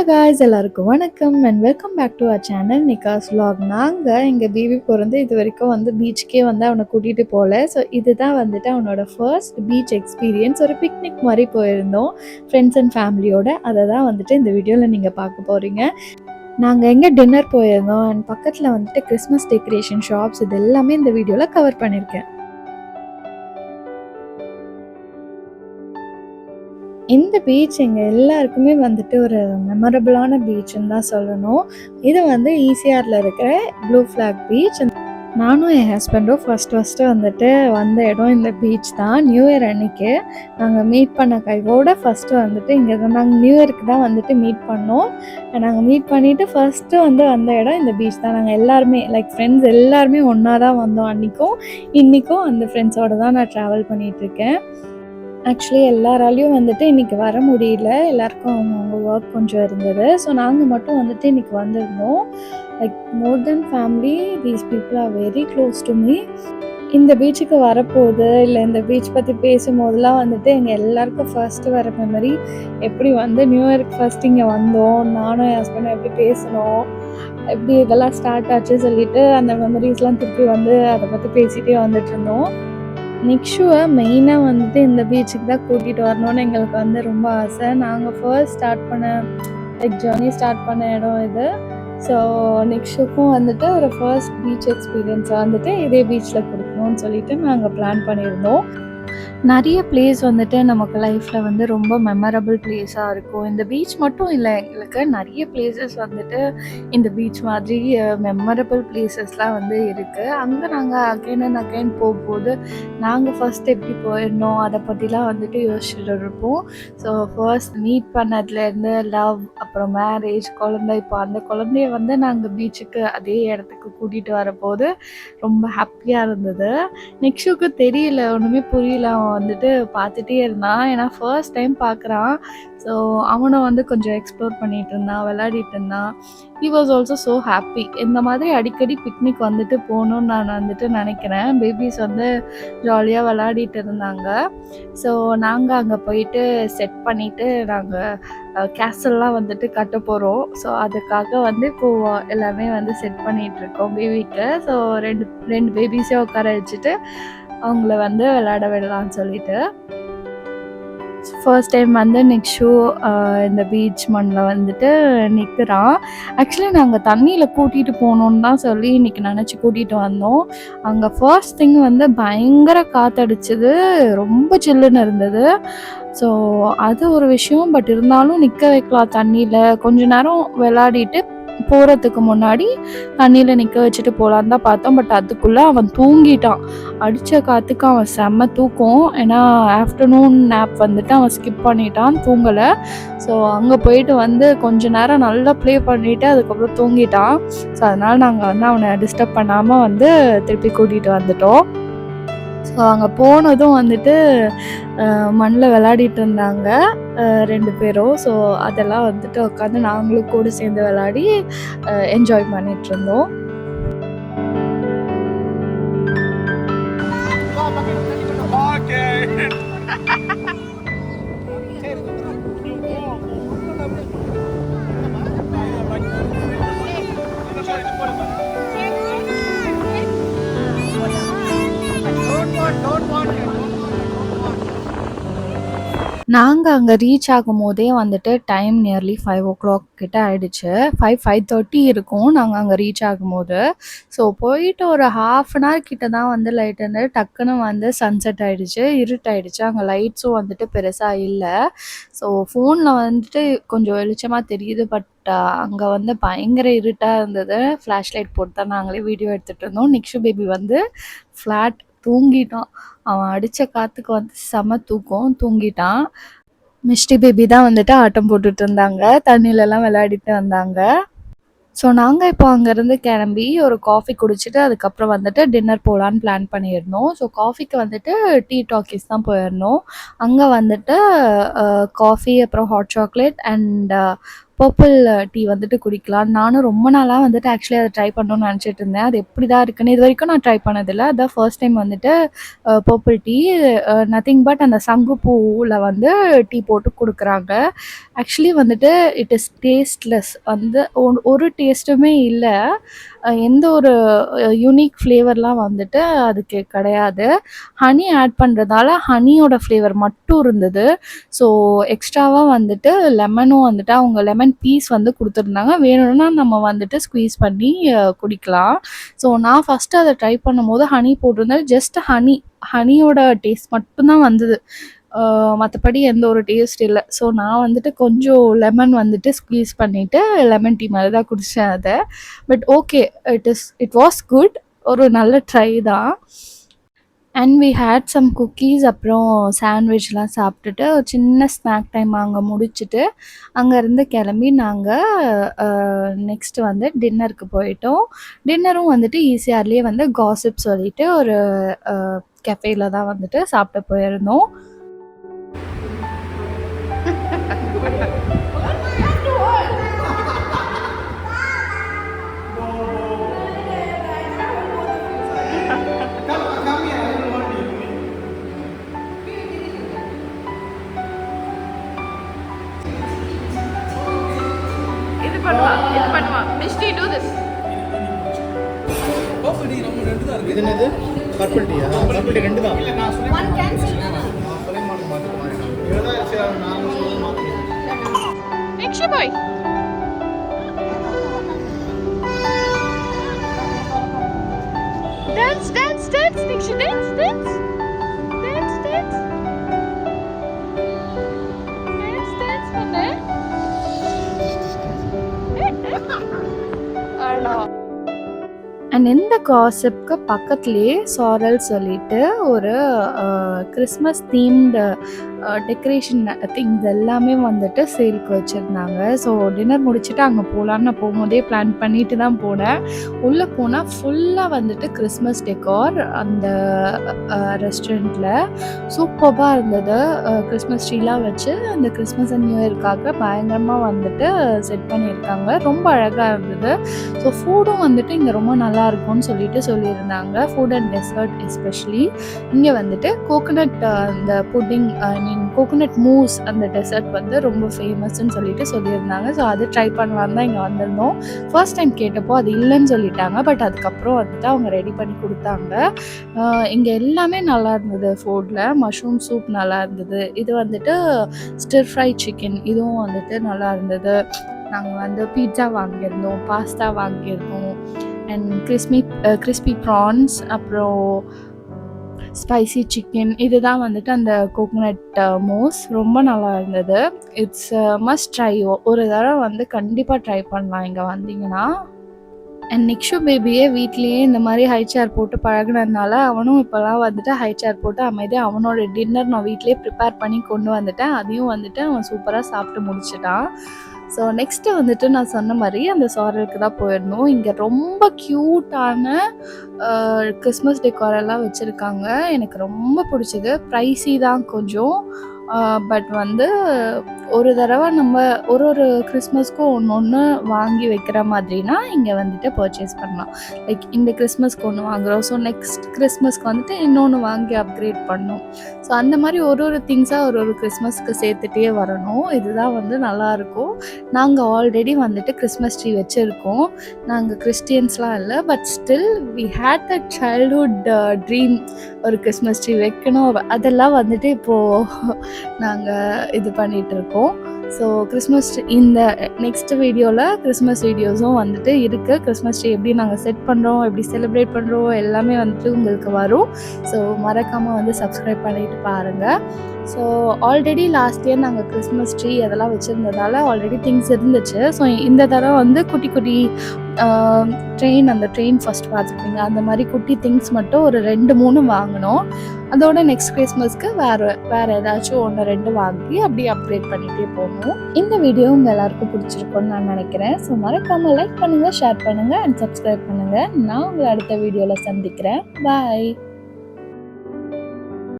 Hello guys, எல்லாருக்கும் வணக்கம் and welcome back to our channel Nikhas vlog. நாங்கள் எங்கள் பேபி பிறந்து இது வரைக்கும் வந்து பீச்சுக்கே வந்து அவனை கூட்டிகிட்டு போகல. ஸோ இதுதான் வந்துட்டு அவனோட ஃபர்ஸ்ட் பீச் எக்ஸ்பீரியன்ஸ். ஒரு பிக்னிக் மாதிரி போயிருந்தோம் ஃப்ரெண்ட்ஸ் அண்ட் ஃபேமிலியோட. அதை தான் வந்துட்டு இந்த வீடியோவில் நீங்கள் பார்க்க போகிறீங்க. நாங்கள் எங்கே டின்னர் போயிருந்தோம் அண்ட் பக்கத்தில் வந்துட்டு கிறிஸ்மஸ் டெக்கரேஷன் ஷாப்ஸ், இது எல்லாமே இந்த வீடியோவில் கவர் பண்ணியிருக்கேன். இந்த பீச் எங்கள் எல்லாருக்குமே வந்துட்டு ஒரு மெமரபிளான பீச்சுன்னு தான் சொல்லணும். இது வந்து ஈசிஆரில் இருக்கிற ப்ளூ ஃப்ளாக் பீச். நானும் என் ஹஸ்பண்டும் ஃபஸ்ட்டு வந்துட்டு வந்த இடம் இந்த பீச் தான். நியூ இயர் அன்னைக்கு நாங்கள் மீட் பண்ண கையோட ஃபஸ்ட்டு வந்துட்டு இங்கே தான். நாங்கள் நியூ இயருக்கு தான் வந்துட்டு மீட் பண்ணோம். நாங்கள் மீட் பண்ணிவிட்டு ஃபஸ்ட்டு வந்த இடம் இந்த பீச் தான். நாங்கள் எல்லாருமே லைக் ஃப்ரெண்ட்ஸ் எல்லாருமே ஒன்றா தான் வந்தோம். அன்றைக்கும் இன்றைக்கும் அந்த ஃப்ரெண்ட்ஸோடு தான் நான் ட்ராவல் பண்ணிகிட்ருக்கேன். ஆக்சுவலி எல்லாராலையும் வந்துட்டு இன்றைக்கி வர முடியல. எல்லாருக்கும் அவங்க ஒர்க் கொஞ்சம் இருந்தது. ஸோ நாங்கள் மட்டும் வந்துட்டு இன்றைக்கி வந்திருந்தோம். Like more then family, these people are very close to me. இந்த பீச்சுக்கு வரப்போகுது இல்லை இந்த பீச் பற்றி பேசும்போதெல்லாம் வந்துட்டு எங்கள் எல்லாருக்கும் ஃபர்ஸ்ட்டு வர மெமரி எப்படி வந்து நியூ இயர்க்கு ஃபர்ஸ்ட் இங்கே வந்தோம், நானும் என் ஹஸ்பண்டும் எப்படி பேசணும், எப்படி இதெல்லாம் ஸ்டார்ட் ஆச்சு சொல்லிட்டு அந்த மெமரிஸ்லாம் திருப்பி வந்து அதை பற்றி பேசிகிட்டே வந்துட்டு இருந்தோம். நிக்ஷுவை மெயினாக வந்துட்டு இந்த பீச்சுக்கு தான் கூட்டிகிட்டு வரணும்னு எங்களுக்கு வந்து ரொம்ப ஆசை. நாங்கள் ஃபர்ஸ்ட் ஸ்டார்ட் பண்ண ஜேர்னி ஸ்டார்ட் பண்ண இடம் இது. ஸோ நிக்ஷுக்கும் வந்துட்டு ஒரு ஃபர்ஸ்ட் பீச் எக்ஸ்பீரியன்ஸை வந்துட்டு இதே பீச்சில் கொடுக்கணும்னு சொல்லிட்டு நாங்கள் பிளான் பண்ணியிருந்தோம். நிறைய பிளேஸ் வந்துட்டு நமக்கு லைஃப்பில் வந்து ரொம்ப மெமரபிள் பிளேஸாக இருக்கும். இந்த பீச் மட்டும் இல்லை, எங்களுக்கு நிறைய பிளேசஸ் வந்துட்டு இந்த பீச் மாதிரி மெமரபிள் பிளேசஸ்லாம் வந்து இருக்குது. அங்கே நாங்கள் அகைன் அண்ட் அகைன் போகும்போது நாங்கள் ஃபர்ஸ்ட் எப்படி போயிருந்தோம் அதை பற்றிலாம் வந்துட்டு யோசிச்சுட்டு இருப்போம். ஸோ ஃபர்ஸ்ட் மீட் பண்ணதுலேருந்து லவ், அப்புறம் மேரேஜ், குழந்தை, இப்போ அந்த குழந்தைய வந்து நாங்கள் பீச்சுக்கு அதே இடத்துக்கு கூட்டிகிட்டு வரப்போது ரொம்ப ஹாப்பியாக இருந்தது. நெக்ஸ்ட்டுக்கு தெரியல, ஒன்றுமே புரியல. அவன் வந்துட்டு பார்த்துட்டே இருந்தான். ஏன்னா ஃபர்ஸ்ட் டைம் பார்க்குறான். ஸோ அவனும் வந்து கொஞ்சம் எக்ஸ்ப்ளோர் பண்ணிகிட்டு இருந்தான், விளையாடிட்டு இருந்தான். He was also so happy. இந்த மாதிரி அடிக்கடி பிக்னிக் வந்துட்டு போகணுன்னு நான் வந்துட்டு நினைக்கிறேன். பேபிஸ் வந்து ஜாலியாக விளையாடிட்டு இருந்தாங்க. ஸோ நாங்கள் அங்கே போயிட்டு செட் பண்ணிவிட்டு நாங்கள் கேசல்லாம் வந்துட்டு கட்ட போகிறோம். ஸோ அதுக்காக வந்து இப்போது எல்லாமே வந்து செட் பண்ணிகிட்ருக்கோம் பேபிக்கு. ஸோ ரெண்டு பேபிஸையும் உட்கார வச்சுட்டு அவங்கள வந்து விளையாட விடலான்னு சொல்லிட்டு ஃபர்ஸ்ட் டைம் வந்து நிக்ஷு இந்த பீச் மண்ணில் வந்துட்டு நிற்கிறான். ஆக்சுவலி நாங்கள் தண்ணியில் கூட்டிகிட்டு போகணுன்னு தான் சொல்லி இன்றைக்கி நினச்சி கூட்டிகிட்டு வந்தோம். அங்கே ஃபர்ஸ்ட் திங் வந்து பயங்கர காற்றடிச்சிது, ரொம்ப சில்லுன்னு இருந்தது. ஸோ அது ஒரு விஷயம். பட் இருந்தாலும் நிற்க வைக்கலாம் தண்ணியில், கொஞ்ச நேரம் விளையாடிட்டு போகிறதுக்கு முன்னாடி தண்ணியில் நிற்க வச்சுட்டு போகலான்னு தான் பார்த்தோம். பட் அதுக்குள்ளே அவன் தூங்கிட்டான். அடித்த காற்றுக்கு அவன் செம்ம தூக்கம். ஏன்னா ஆஃப்டர்நூன் நேப் வந்துட்டு அவன் ஸ்கிப் பண்ணிட்டான், தூங்கலை. ஸோ அங்கே போயிட்டு வந்து கொஞ்ச நேரம் நல்லா ப்ளே பண்ணிவிட்டு அதுக்கப்புறம் தூங்கிட்டான். ஸோ அதனால் நாங்கள் வந்து அவனை டிஸ்டர்ப் பண்ணாமல் வந்து திருப்பி கூட்டிகிட்டு வந்துட்டோம். ஸோ அங்கே போனதும் வந்துட்டு மண்ணில் விளையாடிட்டு இருந்தாங்க ரெண்டு பேரும். ஸோ அதெல்லாம் வந்துட்டு உட்காந்து நாங்களும் கூட சேர்ந்து விளையாடி என்ஜாய் பண்ணிகிட்டு இருந்தோம். நாங்கள் அங்கே ரீச் ஆகும் போதே வந்துட்டு டைம் நியர்லி 5 o'clock கிட்ட ஆகிடுச்சு. 5:30 இருக்கும் நாங்கள் அங்கே ரீச் ஆகும்போது. ஸோ போயிட்டு ஒரு ½ an hour கிட்ட தான் வந்து லைட் வந்து டக்குன்னு வந்து சன்செட் ஆகிடுச்சு, இருட்டாயிடுச்சு. அங்கே லைட்ஸும் வந்துட்டு பெருசாக இல்லை. ஸோ ஃபோனில் வந்துட்டு கொஞ்சம் வெளிச்சமாக தெரியுது. பட் அங்கே வந்து பயங்கர இருட்டாக இருந்தது. ஃப்ளாஷ் லைட் போட்டு தான் நாங்களே வீடியோ எடுத்துகிட்டு இருந்தோம். நிக்ஷு பேபி வந்து ஃப்ளாட் தூங்கிட்டான். அவன் அடித்த காற்றுக்கு வந்து செம தூக்கம், தூங்கிட்டான். மிஷ்டி பேபி தான் வந்துட்டு ஆட்டம் போட்டுட்டு இருந்தாங்க, தண்ணியிலலாம் விளையாடிட்டு வந்தாங்க. ஸோ நாங்கள் இப்போ அங்கேருந்து கிளம்பி ஒரு காஃபி குடிச்சிட்டு அதுக்கப்புறம் வந்துட்டு டின்னர் போகலான்னு பிளான் பண்ணியிருந்தோம். ஸோ காஃபிக்கு வந்துட்டு டீ டாக்கீஸ் தான் போயிருந்தோம். அங்கே வந்துட்டு காஃபி, அப்புறம் hot chocolate and purple tea வந்துட்டு குடிக்கலாம். நானும் ரொம்ப நாளாக வந்துட்டு ஆக்சுவலி அதை ட்ரை பண்ணணும்னு நினச்சிட்டு இருந்தேன். அது எப்படி தான் இருக்குன்னு இது வரைக்கும் நான் ட்ரை பண்ணதில்லை. அதான் ஃபர்ஸ்ட் டைம் வந்துட்டு பர்பிள் டீ நத்திங் பட் அந்த சங்குப்பூவில் வந்து டீ போட்டு கொடுக்குறாங்க. ஆக்சுவலி வந்துட்டு இட் இஸ் டேஸ்ட்லெஸ். வந்து ஒரு டேஸ்ட்டுமே இல்லை. எந்த ஒரு யூனிக் ஃப்ளேவர்லாம் வந்துட்டு அதுக்கு கிடையாது. ஹனி ஆட் பண்ணுறதால ஹனியோட ஃப்ளேவர் மட்டும் இருந்தது. ஸோ எக்ஸ்ட்ராவாக வந்துட்டு லெமனும் வந்துட்டு அவங்க லெமன் பீஸ் வந்து கொடுத்துருந்தாங்க. வேணும்னா நம்ம வந்துட்டு ஸ்குவீஸ் பண்ணி குடிக்கலாம். ஸோ நான் ஃபஸ்ட்டு அதை ட்ரை பண்ணும்போது ஹனி போட்டிருந்தேன். ஜஸ்ட் ஹனியோட டேஸ்ட் மட்டும்தான் வந்தது. மற்றபடி எந்த ஒரு டேஸ்ட் இல்லை. ஸோ நான் வந்துட்டு கொஞ்சம் லெமன் வந்துட்டு ஸ்குவீஸ் பண்ணிவிட்டு லெமன் டீ மாதிரி தான் குடித்தேன் அதை. But okay, it was good. ஒரு நல்ல ட்ரை தான். And we had some cookies, அப்புறம் சாண்ட்விச்லாம் சாப்பிட்டுட்டு ஒரு சின்ன ஸ்நாக் டைம் அங்கே முடிச்சுட்டு அங்கேருந்து கிளம்பி நாங்கள் நெக்ஸ்ட்டு வந்து டின்னருக்கு போயிட்டோம். டின்னரும் வந்துட்டு ஈஸியார்லேயே வந்து காசிப் சொல்லிட்டு ஒரு கெஃபேல தான் வந்துட்டு சாப்பிட்டு போயிருந்தோம். இது என்னது? பர்பிள் டீயா? பர்பிள் டீ ரெண்டு தான். இல்ல நான் சொல்லி ஒன் கேன் நான் சொல்லி மாட்டேன். இதுதான் சரி நான் சொல்ல மாட்டேன். நெக்ஸ்ட் பாய். Dance next dance. பண்ணு. அண்ணா. அண்ட் இந்த காசிப்க்கு பக்கத்துலேயே சாரல் சொல்லிட்டு ஒரு கிறிஸ்மஸ் தீம்டு டெக்கரேஷன் திங்ஸ் எல்லாமே வந்துட்டு சேல்க்கு வச்சுருந்தாங்க. ஸோ டின்னர் முடிச்சுட்டு அங்கே போகலான்னு நான் போகும்போதே பிளான் பண்ணிட்டு தான் போனேன். உள்ளே போனால் ஃபுல்லாக வந்துட்டு கிறிஸ்மஸ் டெக்கார் அந்த ரெஸ்டாரண்ட்டில் சூப்பராக இருந்தது. கிறிஸ்மஸ் ட்ரீலாம் வச்சு அந்த கிறிஸ்மஸ் அண்ட் நியூ இயர்க்காக பயங்கரமாக வந்துட்டு செட் பண்ணியிருக்காங்க. ரொம்ப அழகாக இருந்தது. ஸோ ஃபுட்டும் வந்துட்டு இங்கே ரொம்ப நல்லா இருக்கும்னு சொல்லியிருந்தாங்க. ஃபுட் அண்ட் டெசர்ட் எஸ்பெஷலி இங்கே வந்துட்டு கோகோனட் அந்த புட்டிங் கோகோனட் மூஸ் அந்த டெசர்ட் வந்து ரொம்ப ஃபேமஸ்ன்னு சொல்லியிருந்தாங்க. ஸோ அது ட்ரை பண்ணலான்னு தான் இங்கே வந்திருந்தோம். ஃபர்ஸ்ட் டைம் கேட்டப்போ அது இல்லைன்னு சொல்லிட்டாங்க. பட் அதுக்கப்புறம் வந்துட்டு அவங்க ரெடி பண்ணி கொடுத்தாங்க. இங்கே எல்லாமே நல்லா இருந்தது. ஃபுட்டில் மஷ்ரூம் சூப் நல்லா இருந்தது. இது வந்துட்டு ஸ்டிர் ஃப்ரை சிக்கன் இதுவும் வந்துட்டு நல்லா இருந்தது. நாங்கள் வந்து பீட்சா வாங்கியிருந்தோம், பாஸ்தா வாங்கியிருந்தோம், அண்ட் கிறிஸ்பி ப்ரான்ஸ், அப்புறம் ஸ்பைசி சிக்கன். இதுதான் வந்துட்டு அந்த கோகோனட் மூஸ் ரொம்ப நல்லா இருந்தது. It's must try. ஒரு தடவை வந்து கண்டிப்பாக ட்ரை பண்ணலாம் இங்கே வந்தீங்கன்னா. அண்ட் நிக்ஷு பேபியே வீட்லேயே இந்த மாதிரி ஹை சேர் போட்டு பழகினதுனால அவனும் இப்போலாம் வந்துட்டு ஹை சேர் போட்டு அமைதியாக அவனோட டின்னர் நான் வீட்லேயே ப்ரிப்பேர் பண்ணி கொண்டு வந்துட்டேன். அதையும் வந்துட்டு அவன் சூப்பராக சாப்பிட்டு முடிச்சிட்டான். ஸோ நெக்ஸ்ட்டு வந்துட்டு நான் சொன்ன மாதிரி அந்த சாரலுக்கு தான் போயிருந்தோம். இங்கே ரொம்ப க்யூட்டான கிறிஸ்மஸ் டெக்காரெல்லாம் வச்சுருக்காங்க. எனக்கு ரொம்ப பிடிச்சது. ப்ரைஸி தான் கொஞ்சம். பட் வந்து ஒரு தடவை நம்ம ஒரு கிறிஸ்மஸ்க்கும் ஒன்று வாங்கி வைக்கிற மாதிரினா இங்கே வந்துட்டு பர்ச்சேஸ் பண்ணலாம். லைக் இந்த கிறிஸ்மஸ்க்கு ஒன்று வாங்குகிறோம், ஸோ நெக்ஸ்ட் கிறிஸ்மஸ்க்கு வந்துட்டு இன்னொன்று வாங்கி அப்கிரேட் பண்ணணும். ஸோ அந்த மாதிரி ஒரு திங்ஸாக ஒரு கிறிஸ்மஸ்க்கு சேர்த்துட்டே வரணும். இதுதான் வந்து நல்லாயிருக்கும். நாங்கள் ஆல்ரெடி வந்துட்டு கிறிஸ்மஸ் ட்ரீ வச்சுருக்கோம். நாங்கள் கிறிஸ்டியன்ஸ்லாம் இல்லை, but still we had the childhood dream ஒரு கிறிஸ்மஸ் ட்ரீ வைக்கணும். அதெல்லாம் வந்துட்டு இப்போது நாங்கள் இது பண்ணிகிட்ருக்கோம். ஸோ கிறிஸ்மஸ் இந்த நெக்ஸ்ட் வீடியோவில் கிறிஸ்மஸ் வீடியோஸும் வந்துட்டு இருக்குது. கிறிஸ்மஸ் ட்ரீ எப்படி நாங்கள் செட் பண்ணுறோம், எப்படி செலிப்ரேட் பண்ணுறோம் எல்லாமே வந்துட்டு உங்களுக்கு வரும். ஸோ மறக்காமல் வந்து சப்ஸ்கிரைப் பண்ணிட்டு பாருங்கள். ஸோ ஆல்ரெடி லாஸ்ட் இயர் நாங்கள் கிறிஸ்மஸ் ட்ரீ அதெல்லாம் வச்சுருந்ததால் ஆல்ரெடி திங்ஸ் இருந்துச்சு. ஸோ இந்த தடவை வந்து குட்டி அந்த ட்ரெயின் ஃபஸ்ட் பார்த்துருப்பீங்க, அந்த மாதிரி குட்டி திங்ஸ் மட்டும் ஒரு 2-3 வாங்கினோம். அதோட நெக்ஸ்ட் கிறிஸ்மஸ்க்கு வேறு ஏதாச்சும் 1-2 வாங்கி அப்படியே அப்கிரேட் பண்ணிகிட்டே போகணும். இந்த வீடியோ உங்கள் எல்லாருக்கும் பிடிச்சிருக்கும்னு நான் நினைக்கிறேன். ஸோ மறக்காமல் லைக் பண்ணுங்கள், ஷேர் பண்ணுங்கள் அண்ட் சப்ஸ்கிரைப் பண்ணுங்கள். நான் உங்களை அடுத்த வீடியோவில் சந்திக்கிறேன். பாய்.